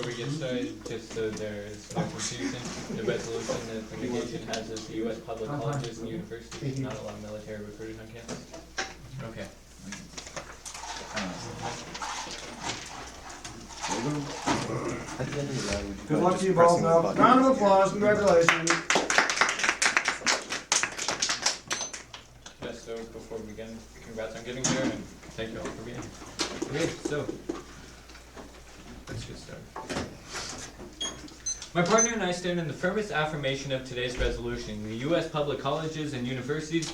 Before we get started, just so there's no confusion, the resolution that the negation has is the U.S. public colleges and universities do not allow military recruiters on campus. Okay. Good luck to you both now. Round of applause, congratulations. Yes, so before we begin, congrats on getting here and thank you all for being here. Okay, so let's get started. My partner and I stand in the firmest affirmation of today's resolution. The U.S. public colleges and universities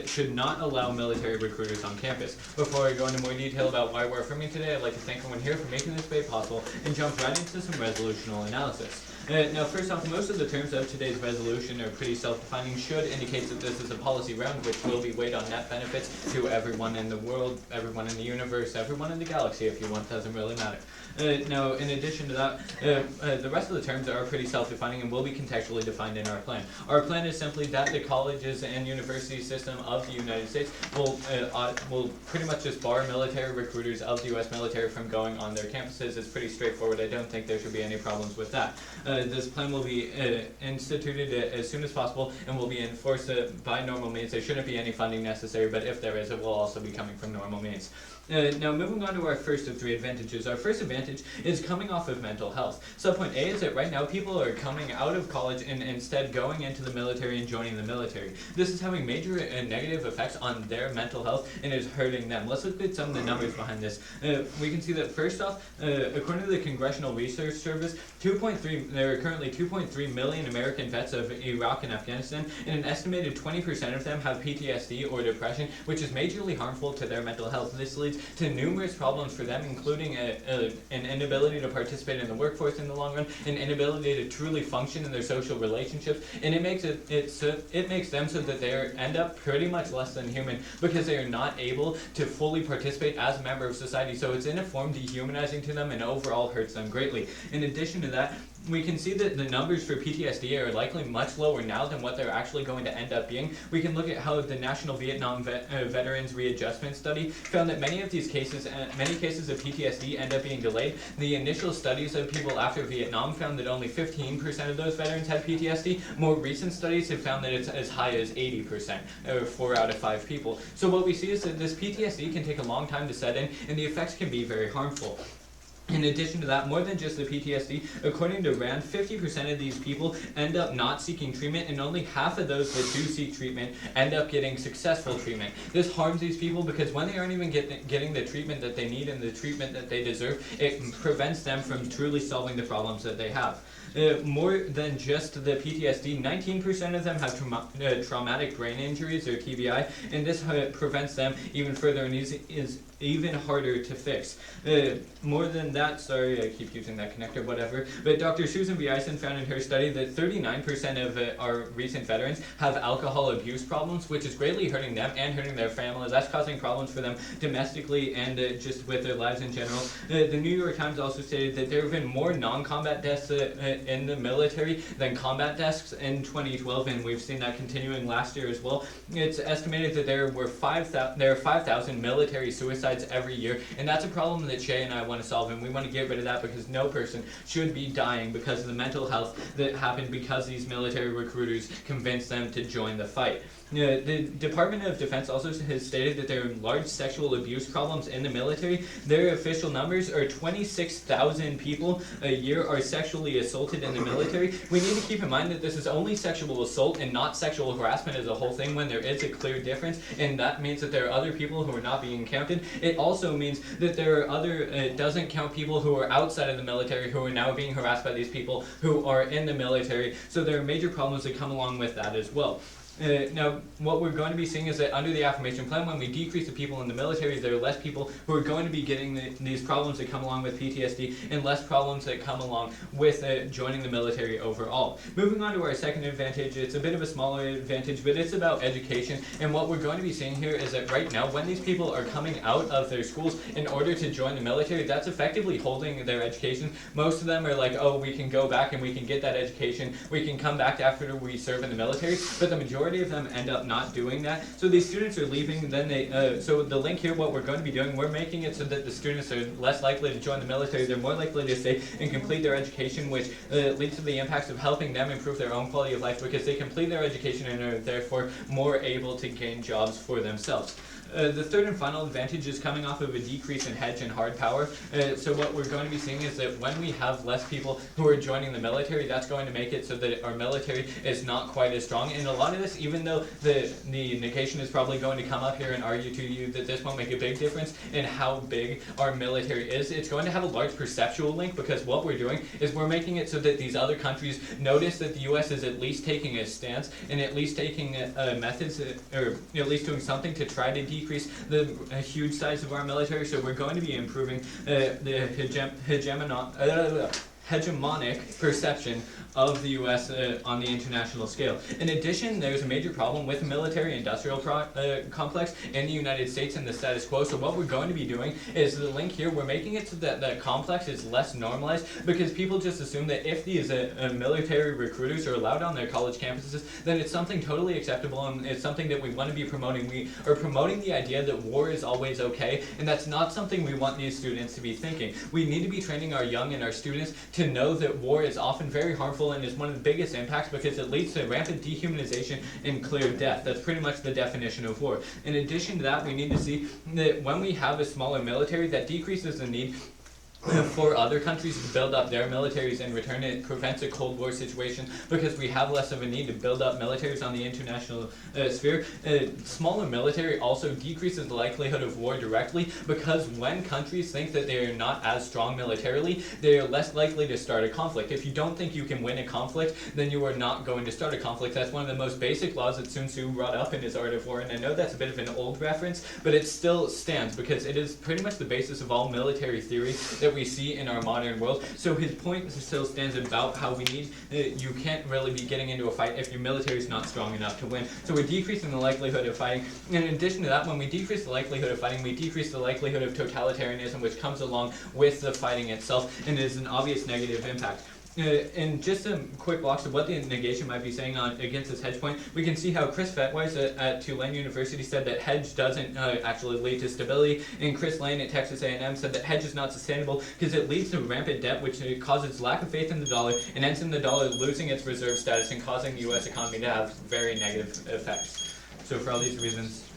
should not allow military recruiters on campus. Before I go into more detail about why we're affirming today, I'd like to thank everyone here for making this debate possible and jump right into some resolutional analysis. Now, first off, most of the terms of today's resolution are pretty self-defining, should indicate that this is a policy round which will be weighed on net benefits to everyone in the world, everyone in the universe, everyone in the galaxy, if you want, doesn't really matter. Now, in addition to that, the rest of the terms are pretty self-defining and will be contextually defined in our plan. Our plan is simply that the colleges and university system of the United States will pretty much just bar military recruiters of the U.S. military from going on their campuses. It's pretty straightforward. I don't think there should be any problems with that. This plan will be instituted as soon as possible and will be enforced by normal means. There shouldn't be any funding necessary, but if there is, it will also be coming from normal means. Now, moving on to our first of three advantages. Our first advantage is coming off of mental health. Subpoint A is that right now people are coming out of college and instead going into the military and joining the military. This is having major negative effects on their mental health and is hurting them. Let's look at some of the numbers behind this. We can see that first off, according to the Congressional Research Service, there are currently 2.3 million American vets of Iraq and Afghanistan, and an estimated 20% of them have PTSD or depression, which is majorly harmful to their mental health. This leads to numerous problems for them, including an inability to participate in the workforce in the long run, an inability to truly function in their social relationships, and it makes them so that they end up pretty much less than human because they are not able to fully participate as a member of society. So it's in a form dehumanizing to them and overall hurts them greatly. In addition to that, we can see that the numbers for PTSD are likely much lower now than what they're actually going to end up being. We can look at how the National Vietnam Veterans Readjustment Study found that many cases of PTSD end up being delayed. The initial studies of people after Vietnam found that only 15% of those veterans had PTSD. More recent studies have found that it's as high as 80%, or 4 out of 5 people. So what we see is that this PTSD can take a long time to set in, and the effects can be very harmful. In addition to that, more than just the PTSD, according to RAND, 50% of these people end up not seeking treatment, and only half of those that do seek treatment end up getting successful treatment. This harms these people because when they aren't even getting the treatment that they need and the treatment that they deserve, it prevents them from truly solving the problems that they have. More than just the PTSD, 19% of them have traumatic brain injuries, or TBI, and this prevents them even further and is even harder to fix. More than that, sorry, I keep using that connector, whatever, but Dr. Susan B. Eisen found in her study that 39% of our recent veterans have alcohol abuse problems, which is greatly hurting them and hurting their families. That's causing problems for them domestically and just with their lives in general. The New York Times also stated that there have been more non-combat deaths in the military than combat deaths in 2012, and we've seen that continuing last year as well. It's estimated that there are 5,000 military suicides every year, and that's a problem that Shay and I want to solve, and we want to get rid of that because no person should be dying because of the mental health that happened because these military recruiters convinced them to join the fight. The Department of Defense also has stated that there are large sexual abuse problems in the military. Their official numbers are 26,000 people a year are sexually assaulted in the military. We need to keep in mind that this is only sexual assault and not sexual harassment as a whole thing, when there is a clear difference, and that means that there are other people who are not being counted. It also means that there are it doesn't count people who are outside of the military who are now being harassed by these people who are in the military. So there are major problems that come along with that as well. Now, what we're going to be seeing is that under the affirmation plan, when we decrease the people in the military, there are less people who are going to be getting these problems that come along with PTSD, and less problems that come along with joining the military overall. Moving on to our second advantage, it's a bit of a smaller advantage, but it's about education. And what we're going to be seeing here is that right now, when these people are coming out of their schools in order to join the military, that's effectively holding their education. Most of them are like, oh, we can go back and we can get that education. We can come back after we serve in the military. But the majority majority of them end up not doing that. So these students are leaving, then they, so the link here, what we're going to be doing, we're making it so that the students are less likely to join the military, they're more likely to stay and complete their education, which leads to the impacts of helping them improve their own quality of life because they complete their education and are therefore more able to gain jobs for themselves. The third and final advantage is coming off of a decrease in hedge and hard power. So what we're going to be seeing is that when we have less people who are joining the military, that's going to make it so that our military is not quite as strong. And a lot of this, even though the negation is probably going to come up here and argue to you that this won't make a big difference in how big our military is, it's going to have a large perceptual link because what we're doing is we're making it so that these other countries notice that the U.S. is at least taking a stance and at least taking methods, or at least doing something to try to decrease the huge size of our military. So we're going to be improving the hegemonic perception of the U.S. On the international scale. In addition, there's a major problem with the military-industrial complex in the United States and the status quo. So what we're going to be doing is the link here, we're making it so that the complex is less normalized because people just assume that if these military recruiters are allowed on their college campuses, then it's something totally acceptable and it's something that we want to be promoting. We are promoting the idea that war is always okay, and that's not something we want these students to be thinking. We need to be training our young and our students to know that war is often very harmful and is one of the biggest impacts because it leads to rampant dehumanization and clear death. That's pretty much the definition of war. In addition to that, we need to see that when we have a smaller military, that decreases the need for other countries to build up their militaries in return. It prevents a Cold War situation because we have less of a need to build up militaries on the international sphere. Smaller military also decreases the likelihood of war directly because when countries think that they are not as strong militarily, they are less likely to start a conflict. If you don't think you can win a conflict, then you are not going to start a conflict. That's one of the most basic laws that Sun Tzu brought up in his Art of War, and I know that's a bit of an old reference, but it still stands because it is pretty much the basis of all military theory that we see in our modern world. So his point still stands about how we need, you can't really be getting into a fight if your military is not strong enough to win. So we're decreasing the likelihood of fighting. And in addition to that, when we decrease the likelihood of fighting, we decrease the likelihood of totalitarianism, which comes along with the fighting itself and is an obvious negative impact. And just a quick walk of what the negation might be saying on against this hedge point, we can see how Chris Fetwise at Tulane University said that hedge doesn't actually lead to stability, and Chris Lane at Texas A&M said that hedge is not sustainable because it leads to rampant debt, which causes lack of faith in the dollar and ends in the dollar losing its reserve status and causing the U.S. economy to have very negative effects. So for all these reasons,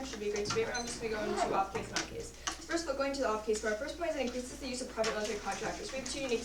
should be a great debate. I'm just going to go into off case and on case. First of all, going to the off case, for our first point is it increases the use of private military contractors. We have two unique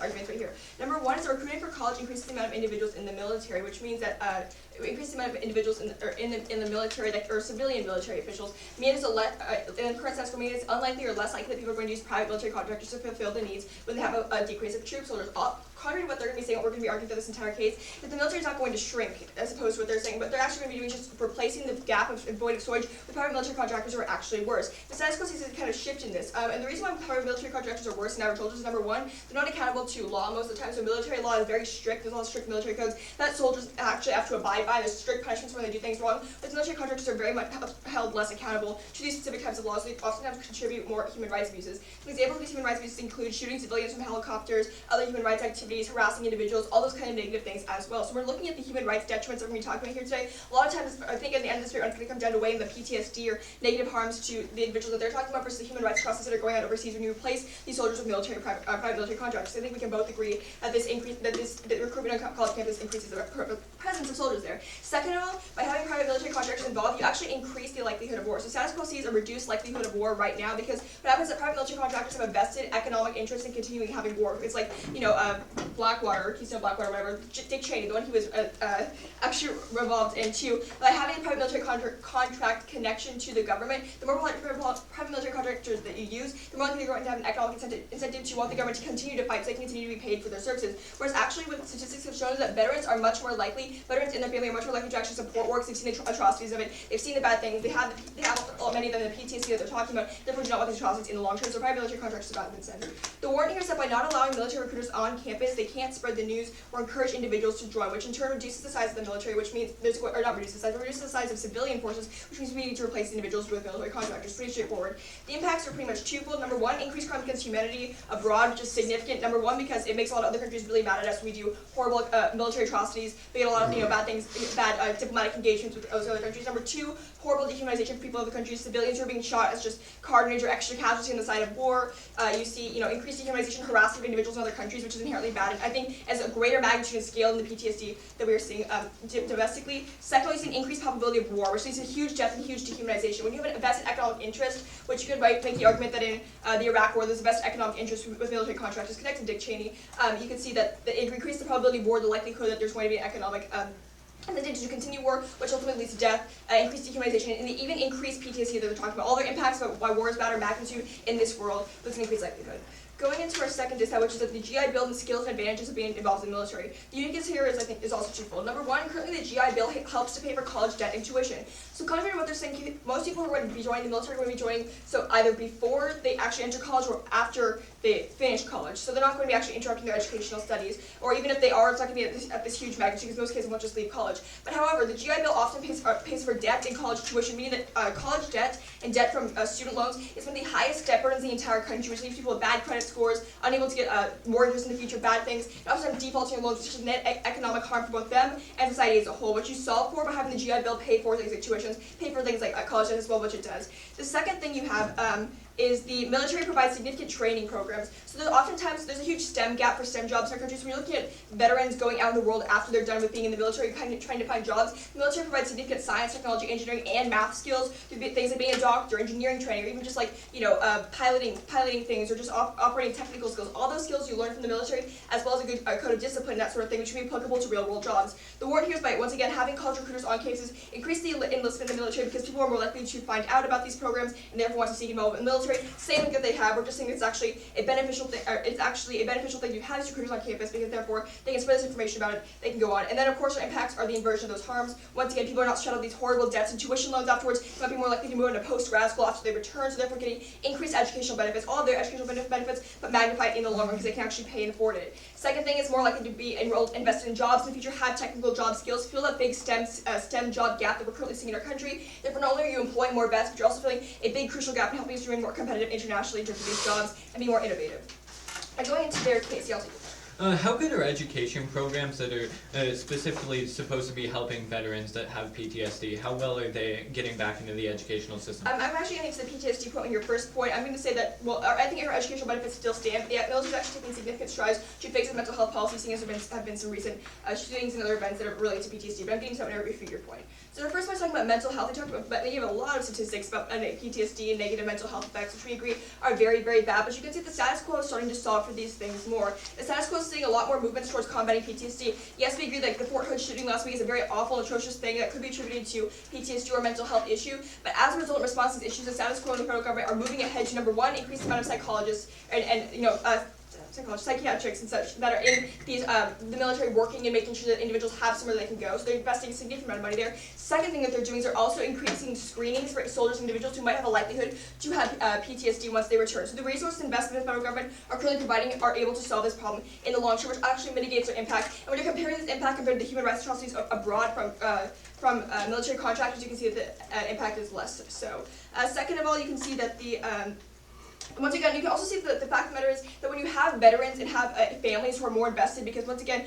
arguments right here. Number one is that recruiting for college increases the amount of individuals in the military, which means that it increases the amount of individuals in the military, that or civilian military officials. Means in the current sense, for me, it's unlikely or less likely that people are going to use private military contractors to fulfill the needs when they have a decrease of troop soldiers. Contrary to what they're going to be saying, what we're going to be arguing through this entire case, that the military is not going to shrink, as opposed to what they're saying, but they're actually going to be doing just replacing the gap of void of storage with private military contractors who are actually worse. The status quo sees a kind of shift in this, and the reason why private military contractors are worse than average soldiers is number one, they're not accountable to law most of the time, so military law is very strict. There's a lot of strict military codes that soldiers actually have to abide by. There's strict punishments when they do things wrong, but military contractors are very much held less accountable to these specific types of laws, so they oftentimes contribute more human rights abuses. Some examples of these human rights abuses include shooting civilians from helicopters, other human rights activities, harassing individuals, all those kind of negative things as well. So we're looking at the human rights detriments that we're going to be talking about here today. A lot of times, I think at the end of this video, it's going to come down to weighing the PTSD or negative harms to the individuals that they're talking about versus the human rights crosses that are going on overseas when you replace these soldiers with private military contractors. I think we can both agree that the recruitment on college campus increases the presence of soldiers there. Second of all, by having private military contractors involved, you actually increase the likelihood of war. So status quo sees a reduced likelihood of war right now because what happens is that private military contractors have a vested economic interest in continuing having war. It's like, Blackwater, Keystone Blackwater, whatever, Dick Cheney, the one he was actually revolved into, by having a private military contract connection to the government, the more private military contractors that you use, the more likely you're going to have an economic incentive to want the government to continue to fight so they can continue to be paid for their services. Whereas actually what statistics have shown is that veterans and their family are much more likely to actually support works. They've seen the atrocities of it, they've seen the bad things, they have many of them in the PTSD that they're talking about, therefore do not want these atrocities in the long term, so private military contractors have been sent. The warning here is that by not allowing military recruiters on campus, they can't spread the news or encourage individuals to join, which in turn reduces the size of the military, which means reduces the size of civilian forces, which means we need to replace individuals with military contractors. Pretty straightforward. The impacts are pretty much twofold. Number one, increased crime against humanity abroad, which is significant. Number one, because it makes a lot of other countries really mad at us. We do horrible military atrocities. We get a lot of bad things, bad diplomatic engagements with those other countries. Number two, horrible dehumanization for people of the countries. Civilians who are being shot as just carnage or extra casualty on the side of war. You see, increased dehumanization, harassment of individuals in other countries, which is inherently bad. And I think as a greater magnitude and scale in the PTSD that we are seeing domestically. Secondly, you see an increased probability of war, which leads to huge death and huge dehumanization. When you have a vested economic interest, which you could make the argument that in the Iraq War, there's a vested economic interest with military contractors connected to Dick Cheney, you can see that it increased the probability of war, the likelihood that there's going to be an economic incentive to continue war, which ultimately leads to death, increased dehumanization, and even increased PTSD that they're talking about. All their impacts about why war is bad or magnitude in this world with an increased likelihood. Going into our second discount, which is that the GI Bill and the skills and advantages of being involved in the military. The uniqueness here is also twofold. Number one, currently the GI Bill helps to pay for college debt and tuition. So contrary to what they're saying, most people who are going to be joining the military are going to be joining so either before they actually enter college or after they finish college. So they're not going to be actually interrupting their educational studies, or even if they are, it's not going to be at this huge magnitude because most cases won't just leave college. But however, the GI Bill often pays for debt and college tuition, meaning that college debt and debt from student loans is one of the highest debt burdens in the entire country, which leaves people with bad credit scores, unable to get mortgages in the future, bad things, and also have defaulting on loans, which is net economic harm for both them and society as a whole, which you solve for by having the GI Bill pay for things like tuitions, pay for things like college debt as well, which it does. The second thing you have is the military provides significant training programs. So oftentimes there's a huge STEM gap for STEM jobs in our country. So when you're looking at veterans going out in the world after they're done with being in the military, kind of trying to find jobs, the military provides significant science, technology, engineering, and math skills through things like being a doctor, engineering training, or even just like piloting things, or just operating technical skills. All those skills you learn from the military, as well as a good code of discipline, that sort of thing, which can be applicable to real world jobs. The warning here is by once again having college recruiters on cases increase the enlistment in the military because people are more likely to find out about these programs and therefore want to seek involvement in the military. Same thing that they have. We're just saying it's actually a beneficial thing. It's actually a beneficial thing to have these recruiters on campus because therefore they can spread this information about it. They can go on, and then of course our impacts are the inversion of those harms. Once again, people are not shut out these horrible debts and tuition loans afterwards. They might be more likely to move into post-grad school after they return, so therefore getting increased educational benefits, all of their educational benefits, but magnified in the long run because they can actually pay and afford it. Second thing is more likely to be invested in jobs in the future, have technical job skills, fill that big STEM job gap that we're currently seeing in our country. Therefore, not only are you employing more vets, but you're also filling a big crucial gap in helping us remain more competitive internationally in terms of these jobs and be more innovative. And going into their case, yeah, how good are education programs that are specifically supposed to be helping veterans that have PTSD? How well are they getting back into the educational system? I'm actually going to get to the PTSD point on your first point. I'm going to say that, well, I think our educational benefits still stand, but the military is actually taking significant strides to fix the mental health policy, seeing as there have been some recent shootings and other events that are related to PTSD, but I'm getting to that whenever we figure your point. So the first one is talking about mental health. They gave a lot of statistics about PTSD and negative mental health effects, which we agree are very, very bad, but you can see the status quo is starting to solve for these things more. The status quo is seeing a lot more movements towards combating PTSD. Yes, we agree that the Fort Hood shooting last week is a very awful, atrocious thing that could be attributed to PTSD or mental health issue, but as a result in response to these issues, the status quo and the federal government are moving ahead to, number one, increase the amount of psychologists and psychiatrists and such that are in these the military working and making sure that individuals have somewhere they can go. So they're investing a significant amount of money there. Second thing that they're doing is they're also increasing screenings for soldiers and individuals who might have a likelihood to have PTSD once they return. So the resources invested in the federal government are currently providing are able to solve this problem in the long term, which actually mitigates their impact. And when you're comparing this impact compared to the human rights atrocities abroad from military contractors, you can see that the impact is less so. Second of all, you can see that the once again, you can also see that the fact of the matter is that when you have veterans and have families who are more invested, because once again,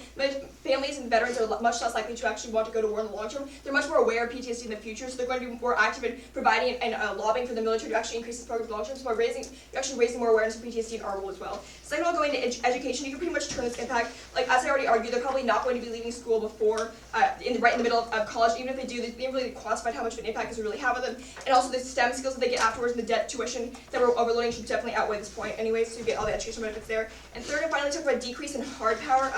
families and veterans are much less likely to actually want to go to war in the long term. They're much more aware of PTSD in the future, so they're going to be more active in providing and lobbying for the military to actually increase this program in the long term. So by you're actually raising more awareness of PTSD in our role as well. Second of all, going into education, you can pretty much turn this impact, like as I already argued, they're probably not going to be leaving school before, right in the middle of college. Even if they do, they haven't really quantified how much of an impact this will really have on them. And also the STEM skills that they get afterwards and the debt tuition that we're overloading should definitely outweigh this point anyway, so you get all the educational benefits there. And third and finally, talk about decrease in hard power.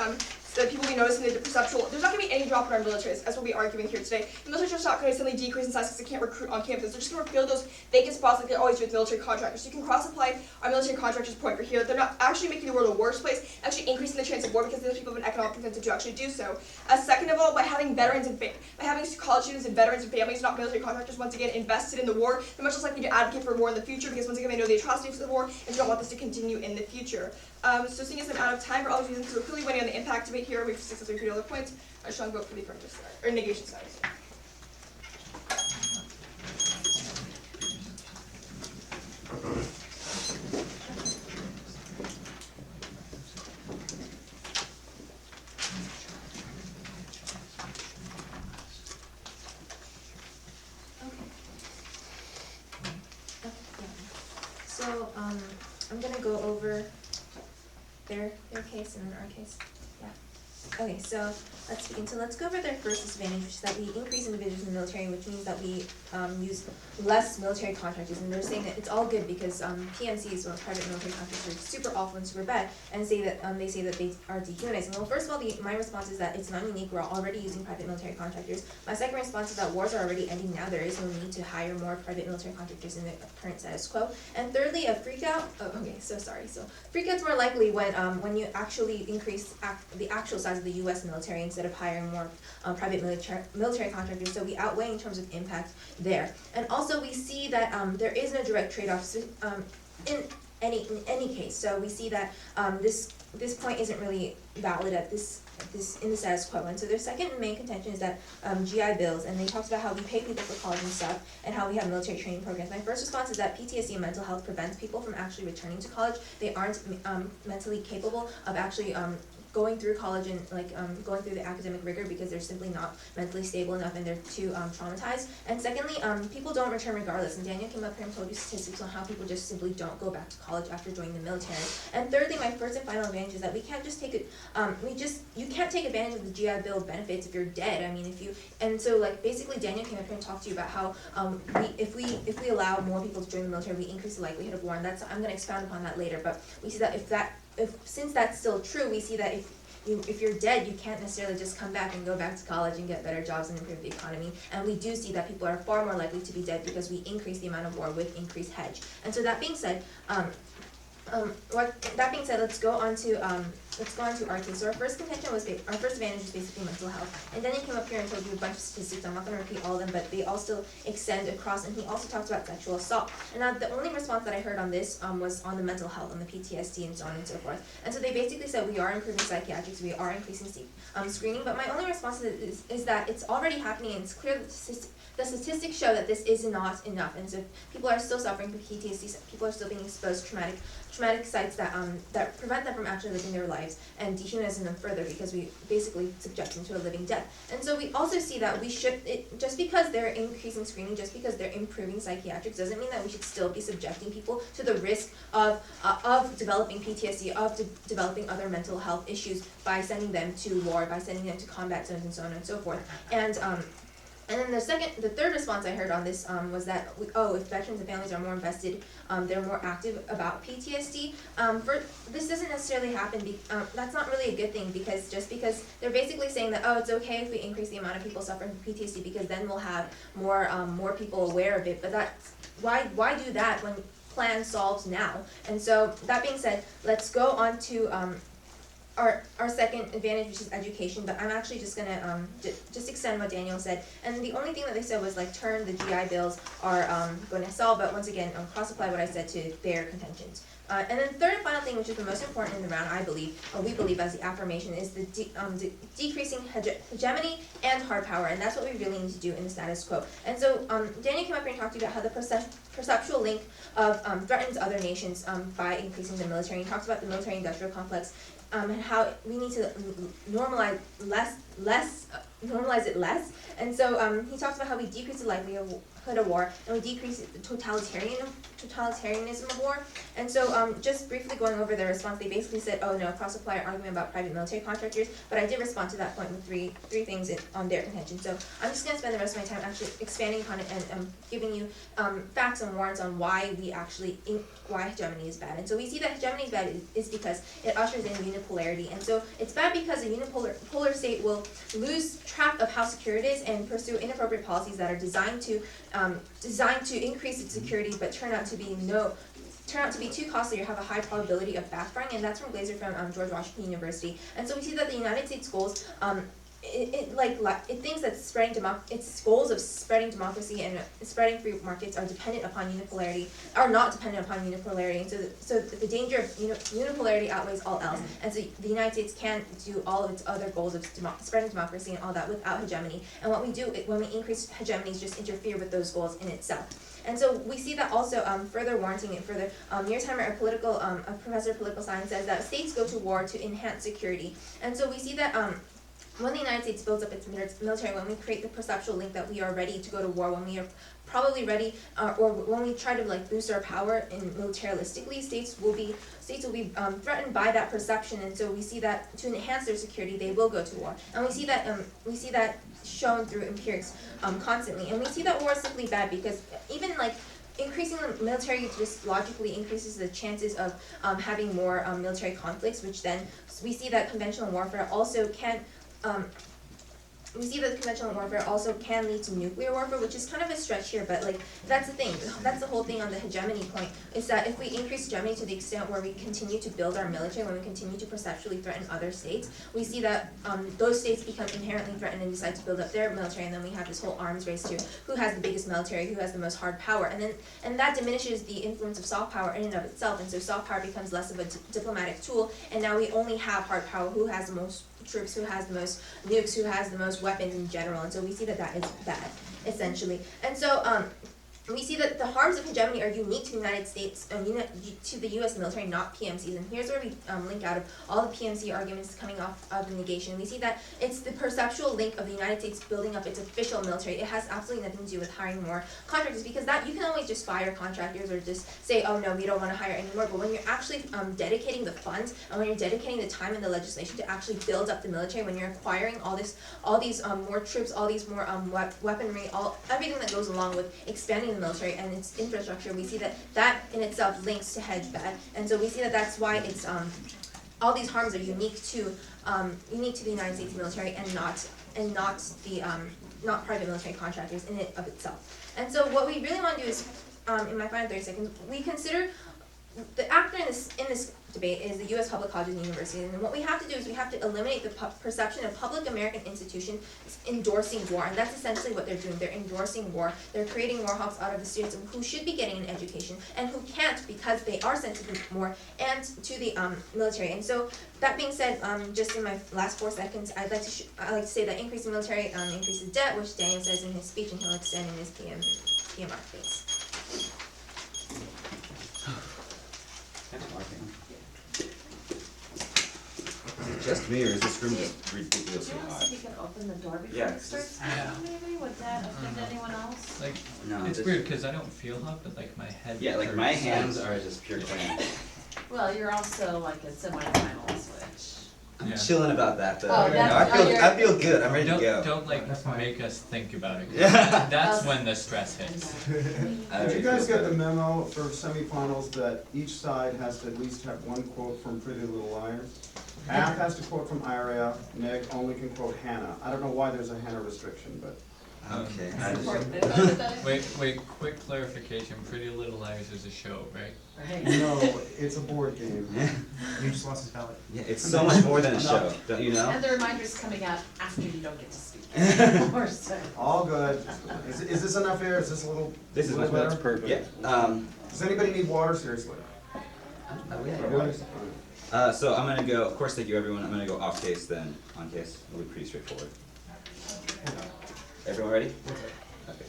So that people will be noticing the perceptual, there's not going to be any drop in our militaries, as we'll be arguing here today. The military is not going to suddenly decrease in size because they can't recruit on campus. They're just going to refill those vacant spots like they always do with military contractors. So you can cross-apply our military contractors point for here. They're not actually making the world a worse place, actually increasing the chance of war because those people have an economic incentive to actually do so. Second of all, by having veterans and by having college students and veterans and families, not military contractors, once again invested in the war, they're much less likely to advocate for war in the future because once again they know the atrocities of the war and don't want this to continue in the future. So seeing as I'm out of time, we're always using so we're clearly winning on the impact debate here. We've successfully repeated all the points. I just want to vote for the affirmative side or negation side. So I'm gonna go over their case and then our case. Yeah. Okay, so let's begin. So let's go over their first disadvantage, which is that we increase individuals in the military, which means that we use less military contractors. And they're saying that it's all good because PMCs, or private military contractors, are super awful and super bad, and say that they say that they are dehumanizing. Well, first of all, my response is that it's not unique. We're already using private military contractors. My second response is that wars are already ending now. There is no need to hire more private military contractors in the current status quo. And thirdly, a freak out. Oh, okay, so sorry. So freak out's more likely when you actually increase the actual size of the U.S. military instead of hiring more private military contractors. So we outweigh in terms of impact there. And also we see that there is no direct trade-off in any case. So we see that this point isn't really valid at this in the status quo. And so their second main contention is that GI Bills, and they talked about how we pay people for college and stuff, and how we have military training programs. My first response is that PTSD and mental health prevents people from actually returning to college. They aren't mentally capable of actually going through college and going through the academic rigor because they're simply not mentally stable enough and they're too traumatized. And secondly, people don't return regardless. And Daniel came up here and told you statistics on how people just simply don't go back to college after joining the military. And thirdly, my first and final advantage is that we can't just take it. You can't take advantage of the GI Bill benefits if you're dead. I mean, basically Daniel came up here and talked to you about how if we allow more people to join the military, we increase the likelihood of war. And I'm going to expound upon that later. But we see that since that's still true, we see that if you're dead, you can't necessarily just come back and go back to college and get better jobs and improve the economy. And we do see that people are far more likely to be dead because we increase the amount of war with increased hedge. And so that being said, let's go on to our case. So our first contention was our first advantage is basically mental health. And then he came up here and told you a bunch of statistics. I'm not going to repeat all of them, but they all still extend across. And he also talks about sexual assault. And now the only response that I heard on this was on the mental health, on the PTSD, and so on and so forth. And so they basically said we are improving psychiatrics, we are increasing screening. But my only response to it is that it's already happening, and it's clear that the statistics show that this is not enough. And so people are still suffering from PTSD. People are still being exposed to traumatic sites that prevent them from actually living their lives and dehumanizing them further because we basically subject them to a living death. And so we also see that just because they're increasing screening, just because they're improving psychiatrics, doesn't mean that we should still be subjecting people to the risk of developing PTSD, of developing other mental health issues by sending them to war, by sending them to combat zones, and so on and so forth. And then the third response I heard on this was that, if veterans and families are more invested, they're more active about PTSD. This doesn't necessarily happen, that's not really a good thing because they're basically saying that, it's okay if we increase the amount of people suffering from PTSD because then we'll have more people aware of it. But why do that when plan solves now? And so that being said, let's go on to our second advantage, which is education, but I'm actually just gonna just extend what Daniel said. And the only thing that they said was the GI Bills are going to solve, but once again, cross-apply what I said to their contentions. And then third and final thing, which is the most important in the round, I believe, or we believe as the affirmation, is the decreasing hegemony and hard power, and that's what we really need to do in the status quo. And so Daniel came up here and talked to you about how the perceptual link of threatens other nations by increasing the military. He talks about the military-industrial complex and how we need to normalize it less. And so he talks about how we decrease the of war, and we decrease the totalitarianism of war. And so just briefly going over their response, they basically said, oh no, cross-supplier argument about private military contractors, but I did respond to that point with three things on their contention. So I'm just going to spend the rest of my time actually expanding upon it and giving you facts and warrants on why why hegemony is bad. And so we see that hegemony is bad is because it ushers in unipolarity. And so it's bad because a unipolar state will lose track of how secure it is and pursue inappropriate policies that are designed to increase its security, but turn out to be too costly or have a high probability of backfiring, and that's from Glaser from George Washington University. And so we see that the United States goals, it thinks that its goals of spreading democracy and spreading free markets are not dependent upon unipolarity, and so the danger of unipolarity outweighs all else, and so the United States can't do all of its other goals of spreading democracy and all that without hegemony. And what we do when we increase hegemony is just interfere with those goals in itself. And so we see that also further warranting it further. Mearsheimer, a professor of political science, says that states go to war to enhance security. And so we see that when the United States builds up its military, when we create the perceptual link that we are ready to go to war, when we are probably ready, or when we try to boost our power militaristically, states will be threatened by that perception, and so we see that to enhance their security, they will go to war, and we see that shown through empirics constantly, and we see that war is simply bad because even increasing the military just logically increases the chances of having more military conflicts, which then we see that conventional warfare also can. Lead to nuclear warfare, which is kind of a stretch here, but that's the thing. That's the whole thing on the hegemony point, is that if we increase hegemony to the extent where we continue to build our military, when we continue to perceptually threaten other states, we see that those states become inherently threatened and decide to build up their military, and then we have this whole arms race to who has the biggest military, who has the most hard power, and that diminishes the influence of soft power in and of itself, and so soft power becomes less of a diplomatic tool, and now we only have hard power, who has the most troops, who has the most nukes, who has the most weapons in general, and so we see that is bad, essentially. And so we see that the harms of hegemony are unique to the United States, to the U.S. military, not PMCs. And here's where we link out of all the PMC arguments coming off of the negation. We see that it's the perceptual link of the United States building up its official military. It has absolutely nothing to do with hiring more contractors, because that you can always just fire contractors or just say, oh no, we don't want to hire anymore. But when you're actually dedicating the funds and when you're dedicating the time and the legislation to actually build up the military, when you're acquiring all these more troops, all these more weaponry, everything that goes along with expanding the military and its infrastructure, we see that in itself links to HedBad, and so we see that that's why it's all these harms are unique to the United States military and not private military contractors in it of itself. And so what we really want to do is, in my final 30 seconds, we consider the actor in this debate is the U.S. public colleges and universities, and what we have to do is we have to eliminate the perception of public American institutions endorsing war, and that's essentially what they're doing. They're endorsing war. They're creating war hawks out of the students who should be getting an education and who can't because they are sensitive more and to the military. And so that being said, just in my last 4 seconds, I'd like to say that increasing military increases debt, which Daniel says in his speech, and he'll extend in his PMR phase. Is it just me, or is this room just ridiculously Do you want to hot? see if you can open the door before Yeah, it starts speaking, maybe? Would that offend anyone else? No, It's this- weird because I don't feel hot, but my head. Yeah, hurts. my hands are just pure clam. Well, you're also like a semifinals, which. I'm Yeah. chilling about that though. Oh, You know, that's- I feel good. I'm ready to go. Don't That's fine. make us think about it. Yeah. That's when the stress hits. Did you guys get the memo for semifinals that each side has to at least have one quote from Pretty Little Liars? Aff has to quote from Ira, Neg only can quote Hannah. I don't know why there's a Hannah restriction, but Okay. Support this. Wait, quick clarification. Pretty Little Liars is a show, right? Right. no, it's a board game. You just lost his ballot. Yeah, it's so much more than a show, don't you know? And the reminder's coming out after you don't get to speak anymore, so. All good. Is this enough air? Is this a little? This is little much better? better. Yeah. Does anybody need water? Seriously. So I'm gonna go. Of course, thank you everyone. I'm gonna go off case then on case. It'll be pretty straightforward. Everyone ready? Okay.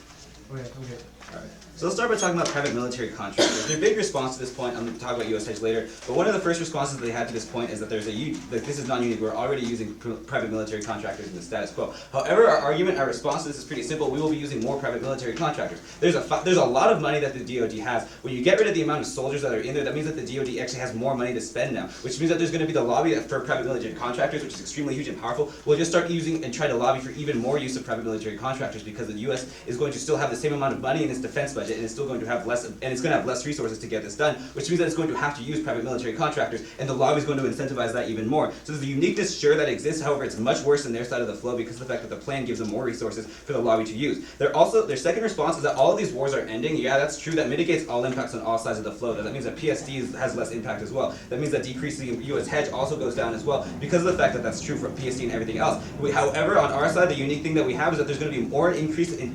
Okay, I'm good. Alright, so let's start by talking about private military contractors. Their big response to this point, I'm going to talk about US hedge later, but one of the first responses they had to this point is that there's this is non-unique, we're already using private military contractors in the status quo. However, our argument, our response to this is pretty simple, we will be using more private military contractors. There's a lot of money that the DoD has. When you get rid of the amount of soldiers that are in there, that means that the DoD actually has more money to spend now, which means that there's going to be the lobby for private military contractors, which is extremely huge and powerful. We'll just start using and try to lobby for even more use of private military contractors because the US is going to still have the same amount of money in its defense budget and it's still going to have less, and it's going to have less resources to get this done, which means that it's going to have to use private military contractors, and the lobby is going to incentivize that even more. So there's a uniqueness, sure, that exists. However, it's much worse than their side of the flow because of the fact that the plan gives them more resources for the lobby to use. Their second response is that all of these wars are ending. Yeah, that's true. That mitigates all impacts on all sides of the flow. That means that PSD has less impact as well. That means that decreasing US hedge also goes down as well because of the fact that that's true for PSD and everything else. However, on our side, the unique thing that we have is that there's going to be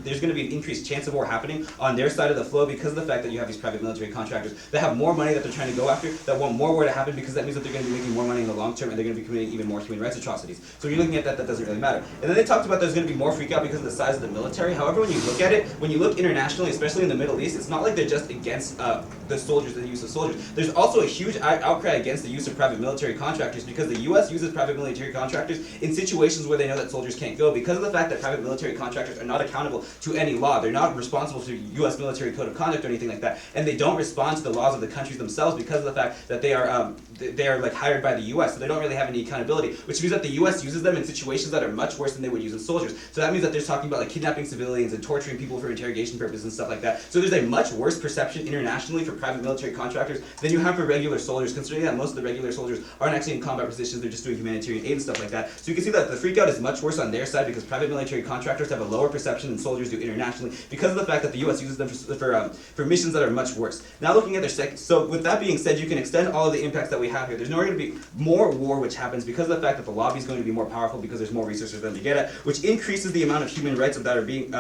there's going to be an increased chance of war happening on their side of the flow because of the fact that you have these private military contractors that have more money that they're trying to go after, that want more war to happen because that means that they're going to be making more money in the long term and they're going to be committing even more human rights atrocities. So when you're looking at that, that doesn't really matter. And then they talked about there's going to be more freak out because of the size of the military. However, when you look at it, when you look internationally, especially in the Middle East, it's not like they're just against the soldiers, the use of soldiers. There's also a huge outcry against the use of private military contractors because the US uses private military contractors in situations where they know that soldiers can't go because of the fact that private military contractors are not accountable to any law. They're not responsible to US military code of conduct or anything like that, and they don't respond to the laws of the countries themselves because of the fact that they are like hired by the US, so they don't really have any accountability, which means that the US uses them in situations that are much worse than they would use in soldiers. So that means that they're talking about like kidnapping civilians and torturing people for interrogation purposes and stuff like that. So there's a much worse perception internationally for private military contractors than you have for regular soldiers, considering that most of the regular soldiers aren't actually in combat positions, they're just doing humanitarian aid and stuff like that. So you can see that the freakout is much worse on their side because private military contractors have a lower perception than soldiers do internationally because of the fact that the US uses them for missions that are much worse. Now looking at their so with that being said, you can extend all of the impacts that we have here. There's no going to be more war which happens because of the fact that the lobby is going to be more powerful because there's more resources for them to get at, which increases the amount of human rights that are being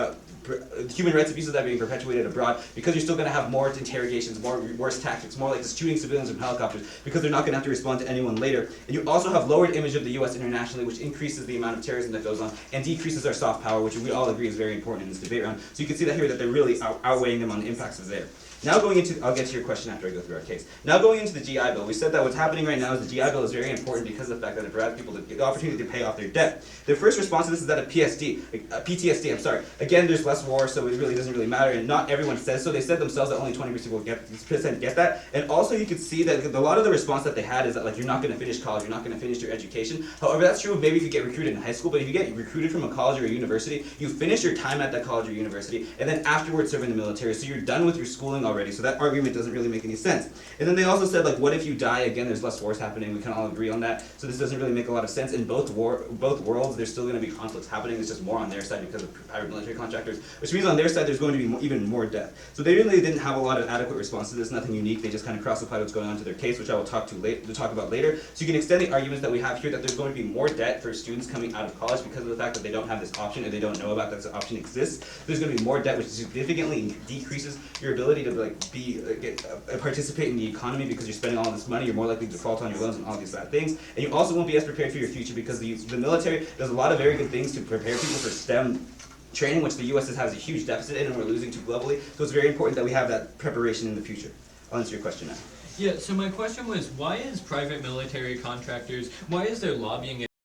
human rights abuses that are being perpetuated abroad because you're still going to have more interrogations, more worse tactics, more like just shooting civilians from helicopters because they're not going to have to respond to anyone later. And you also have lowered image of the US internationally, which increases the amount of terrorism that goes on and decreases our soft power, which we all agree is very important in this debate round. So you can see that here that they're really outweighing them on the impacts of there. Now going into, I'll get to your question after I go through our case. Now going into the GI Bill, we said that what's happening right now is the GI Bill is very important because of the fact that it provides people the opportunity to pay off their debt. Their first response to this is that of PTSD, I'm sorry. Again, there's less war, so it really doesn't really matter, and not everyone says so. They said themselves that only 20% will get that, and also you can see that a lot of the response that they had is that like you're not going to finish college, you're not going to finish your education. However, that's true maybe if you get recruited in high school, but if you get recruited from a college or a university, you finish your time at that college or university, and then afterwards serve in the military, so you're done with your schooling already. So that argument doesn't really make any sense. And then they also said like, what if you die? Again, there's less wars happening. We can all agree on that. So this doesn't really make a lot of sense. In both worlds, there's still going to be conflicts happening. It's just more on their side because of private military contractors, which means on their side there's going to be even more death. So they really didn't have a lot of adequate response to this. Nothing unique. They just kind of cross-applied what's going on to their case, which I will talk about later. So you can extend the arguments that we have here that there's going to be more debt for students coming out of college because of the fact that they don't have this option or they don't know about that this option exists. There's going to be more debt, which significantly decreases your ability to participate in the economy because you're spending all this money. You're more likely to default on your loans and all these bad things. And you also won't be as prepared for your future because the military does a lot of very good things to prepare people for STEM training, which the US has a huge deficit in and we're losing to globally. So it's very important that we have that preparation in the future. I'll answer your question now. Yeah, so my question was, why is private military contractors, why is their lobbying